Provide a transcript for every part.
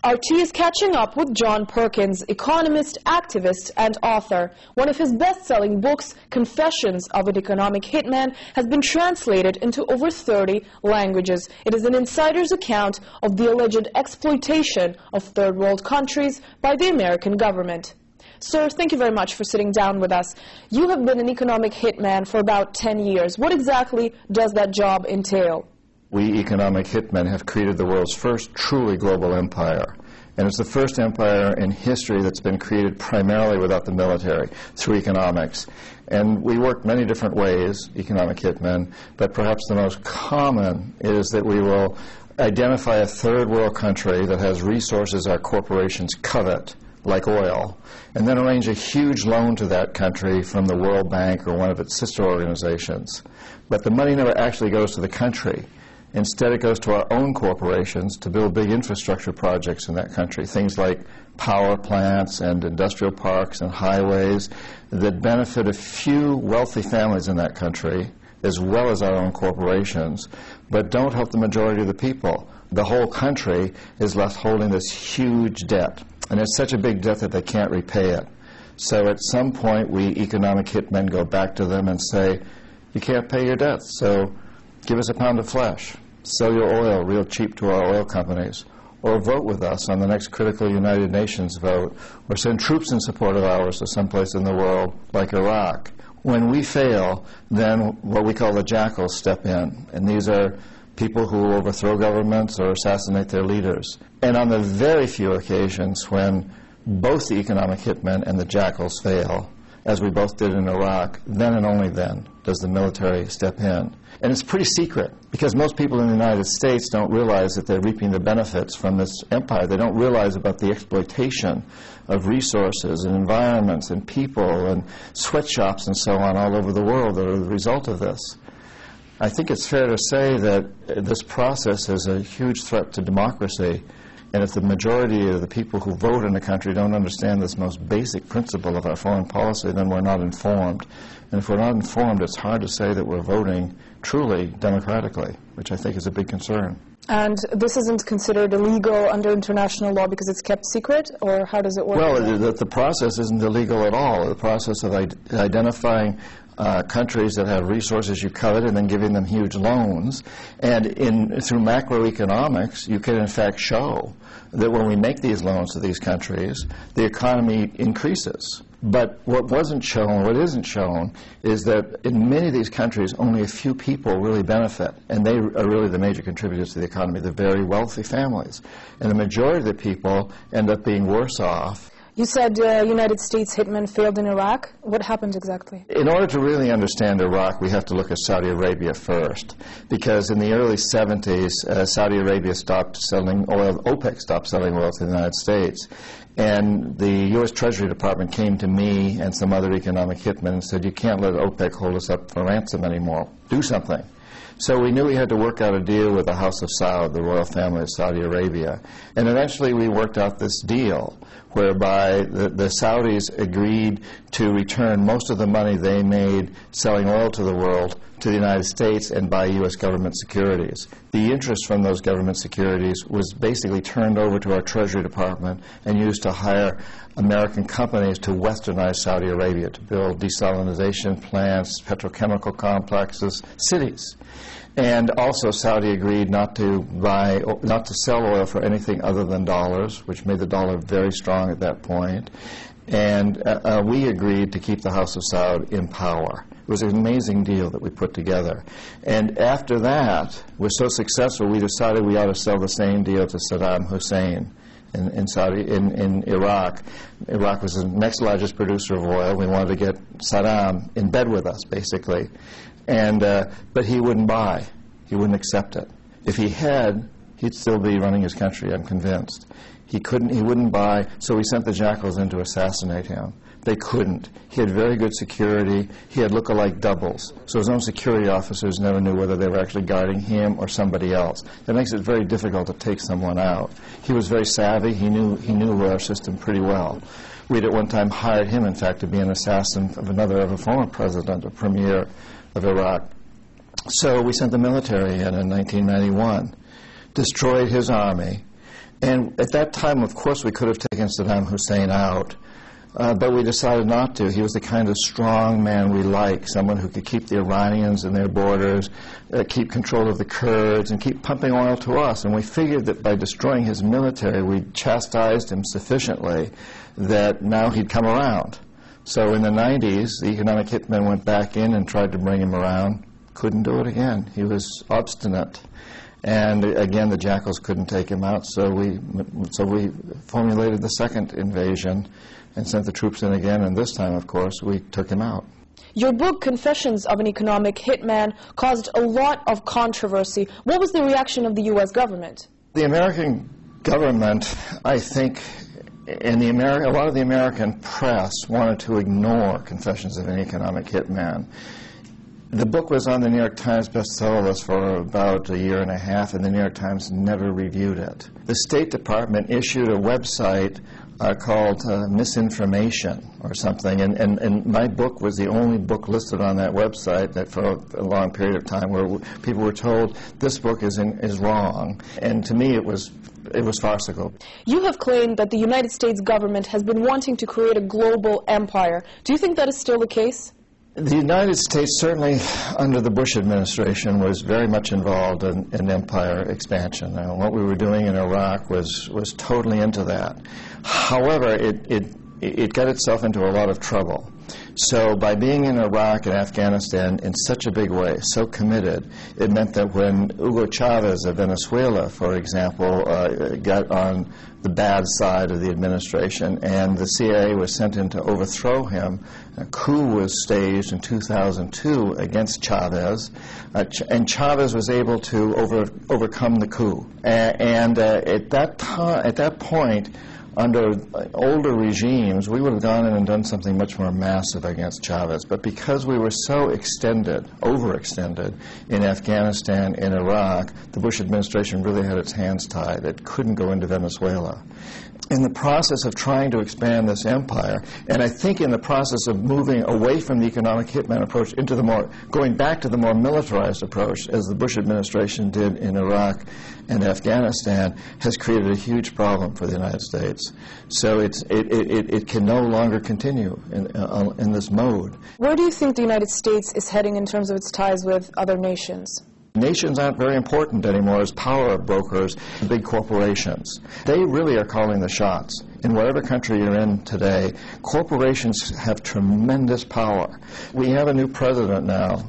RT is catching up with John Perkins, economist, activist, and author. One of his best-selling books, Confessions of an Economic Hitman, has been translated into over 30 languages. It is an insider's account of the alleged exploitation of third world countries by the American government. Sir, thank you very much for sitting down with us. You have been an economic hitman for about 10 years. What exactly does that job entail? We economic hitmen have created the world's first truly global empire. And it's the first empire in history that's been created primarily without the military, through economics. And we work many different ways, economic hitmen, but perhaps the most common is that we will identify a third world country that has resources our corporations covet, like oil, and then arrange a huge loan to that country from the World Bank or one of its sister organizations. But the money never actually goes to the country. Instead, it goes to our own corporations to build big infrastructure projects in that country, things like power plants and industrial parks and highways that benefit a few wealthy families in that country, as well as our own corporations, but don't help the majority of the people. The whole country is left holding this huge debt, and it's such a big debt that they can't repay it. So at some point, we economic hitmen go back to them and say, you can't pay your debts, so give us a pound of flesh. Sell your oil real cheap to our oil companies, or vote with us on the next critical United Nations vote, or send troops in support of ours to someplace in the world like Iraq. When we fail, then what we call the jackals step in, and these are people who overthrow governments or assassinate their leaders. And on the very few occasions when both the economic hitmen and the jackals fail, as we both did in Iraq, then and only then does the military step in. And it's pretty secret, because most people in the United States don't realize that they're reaping the benefits from this empire. They don't realize about the exploitation of resources and environments and people and sweatshops and so on all over the world that are the result of this. I think it's fair to say that this process is a huge threat to democracy. And if the majority of the people who vote in a country don't understand this most basic principle of our foreign policy, then we're not informed. And if we're not informed, it's hard to say that we're voting truly democratically, which I think is a big concern. And this isn't considered illegal under international law because it's kept secret, or how does it work? Well, the process isn't illegal at all. The process of identifying countries that have resources you covet and then giving them huge loans. And through macroeconomics, you can in fact show that when we make these loans to these countries, the economy increases. But what wasn't shown, what isn't shown, is that in many of these countries, only a few people really benefit, and they are really the major contributors to the economy, the very wealthy families. And the majority of the people end up being worse off. You said United States hitmen failed in Iraq. What happened exactly? In order to really understand Iraq, we have to look at Saudi Arabia first, because in the early 70s, Saudi Arabia stopped selling oil, OPEC stopped selling oil to the United States. And the U.S. Treasury Department came to me and some other economic hitmen and said, you can't let OPEC hold us up for ransom anymore. Do something. So we knew we had to work out a deal with the House of Saud, the royal family of Saudi Arabia. And eventually we worked out this deal whereby the Saudis agreed to return most of the money they made selling oil to the world to the United States and buy U.S. government securities. The interest from those government securities was basically turned over to our Treasury Department and used to hire American companies to westernize Saudi Arabia, to build desalination plants, petrochemical complexes, cities. And also Saudi agreed not to sell oil for anything other than dollars, which made the dollar very strong at that point. And we agreed to keep the House of Saud in power. It was an amazing deal that we put together. And after that was so successful, we decided we ought to sell the same deal to Saddam Hussein in Iraq. Iraq was the next largest producer of oil. We wanted to get Saddam in bed with us, basically. And but he wouldn't buy. He wouldn't accept it. If he had, he'd still be running his country, I'm convinced. He wouldn't buy, so we sent the jackals in to assassinate him. They couldn't. He had very good security. He had look-alike doubles. So his own security officers never knew whether they were actually guarding him or somebody else. That makes it very difficult to take someone out. He was very savvy. He knew our system pretty well. We'd at one time hired him, in fact, to be an assassin of a former president, a premier of Iraq. So we sent the military in 1991, destroyed his army, And at that time, of course, we could have taken Saddam Hussein out, but we decided not to. He was the kind of strong man we like, someone who could keep the Iranians in their borders, keep control of the Kurds, and keep pumping oil to us. And we figured that by destroying his military, we chastised him sufficiently that now he'd come around. So in the 90s, the economic hitman went back in and tried to bring him around. Couldn't do it again. He was obstinate. And again, the jackals couldn't take him out, so we formulated the second invasion and sent the troops in again, and this time, of course, we took him out. Your book, Confessions of an Economic Hitman, caused a lot of controversy. What was the reaction of the U.S. government? The American government, I think, and a lot of the American press wanted to ignore Confessions of an Economic Hitman. The book was on the New York Times bestseller list for about a year and a half, and the New York Times never reviewed it. The State Department issued a website called Misinformation or something, and my book was the only book listed on that website that for a long period of time where people were told this book is wrong, and to me it was farcical. You have claimed that the United States government has been wanting to create a global empire. Do you think that is still the case? The United States, certainly under the Bush administration, was very much involved in empire expansion. And what we were doing in Iraq was totally into that. However, it got itself into a lot of trouble. So by being in Iraq and Afghanistan in such a big way, so committed, it meant that when Hugo Chavez of Venezuela, for example, got on the bad side of the administration and the CIA was sent in to overthrow him, a coup was staged in 2002 against Chavez, and Chavez was able to overcome the coup. And at that point, under older regimes, we would have gone in and done something much more massive against Chavez. But because we were so overextended in Afghanistan and Iraq, the Bush administration really had its hands tied. It couldn't go into Venezuela. In the process of trying to expand this empire, and I think in the process of moving away from the economic hitman approach into going back to the more militarized approach, as the Bush administration did in Iraq and Afghanistan, has created a huge problem for the United States. So it can no longer continue in this mode. Where do you think the United States is heading in terms of its ties with other nations? Nations aren't very important anymore as power brokers, big corporations. They really are calling the shots. In whatever country you're in today, corporations have tremendous power. We have a new president now,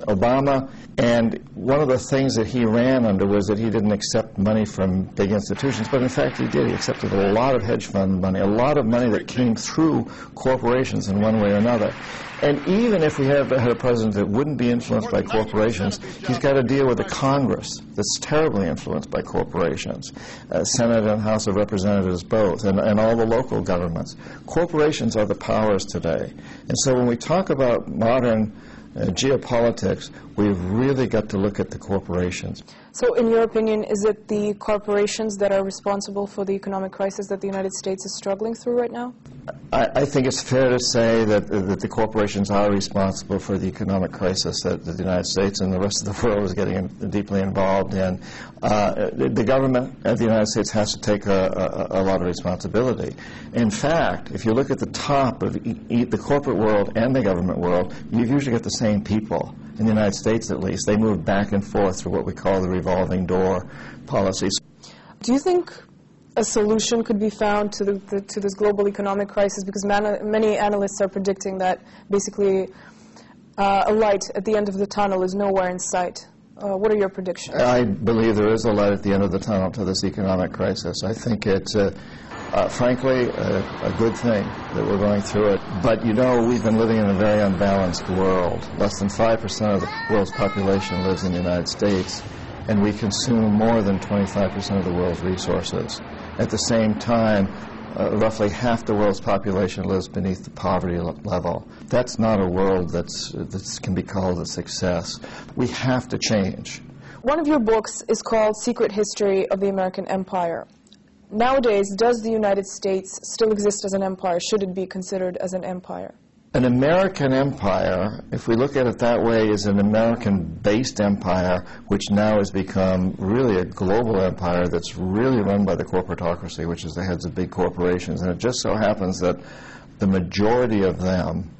Obama, and one of the things that he ran under was that he didn't accept money from big institutions, but in fact he did. He accepted a lot of hedge fund money, a lot of money that came through corporations in one way or another. And even if we had a president that wouldn't be influenced by corporations, he's got to deal with a Congress that's terribly influenced by corporations, Senate and House of Representatives both, and all the local governments. Corporations are the powers today. And so when we talk about modern geopolitics, we've really got to look at the corporations. So in your opinion, is it the corporations that are responsible for the economic crisis that the United States is struggling through right now? I think it's fair to say that the corporations are responsible for the economic crisis that the United States and the rest of the world is getting deeply involved in. The government of the United States has to take a lot of responsibility. In fact, if you look at the top of the corporate world and the government world, you've usually got the same people. In the United States, at least, they move back and forth through what we call the revolving door policies. Do you think a solution could be found to this global economic crisis? Because many analysts are predicting that basically a light at the end of the tunnel is nowhere in sight. What are your predictions? I believe there is a light at the end of the tunnel to this economic crisis. I think it's, frankly, a good thing that we're going through it. But, you know, we've been living in a very unbalanced world. Less than 5% of the world's population lives in the United States, and we consume more than 25% of the world's resources. At the same time, roughly half the world's population lives beneath the poverty level. That's not a world that can be called a success. We have to change. One of your books is called Secret History of the American Empire. Nowadays, does the United States still exist as an empire? Should it be considered as an empire? An American empire, if we look at it that way, is an American-based empire which now has become really a global empire that's really run by the corporatocracy, which is the heads of big corporations. And it just so happens that the majority of them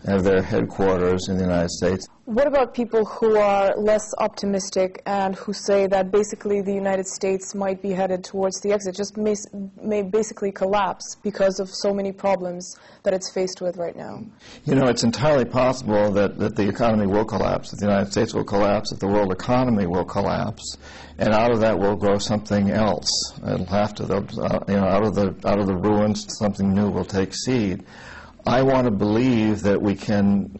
have their headquarters in the United States. What about people who are less optimistic and who say that basically the United States might be headed towards the exit, just may basically collapse because of so many problems that it's faced with right now? You know, it's entirely possible that the economy will collapse, that the United States will collapse, that the world economy will collapse, and out of that will grow something else. It'll have to, out of the ruins, something new will take seed. I want to believe that we can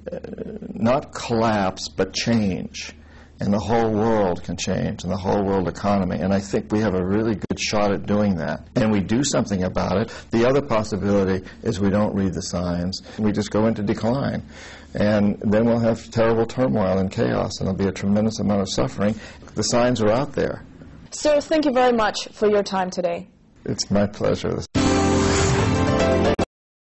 not collapse, but change, and the whole world can change, and the whole world economy. And I think we have a really good shot at doing that. And we do something about it. The other possibility is we don't read the signs. We just go into decline. And then we'll have terrible turmoil and chaos, and there'll be a tremendous amount of suffering. The signs are out there. Sir, thank you very much for your time today. It's my pleasure.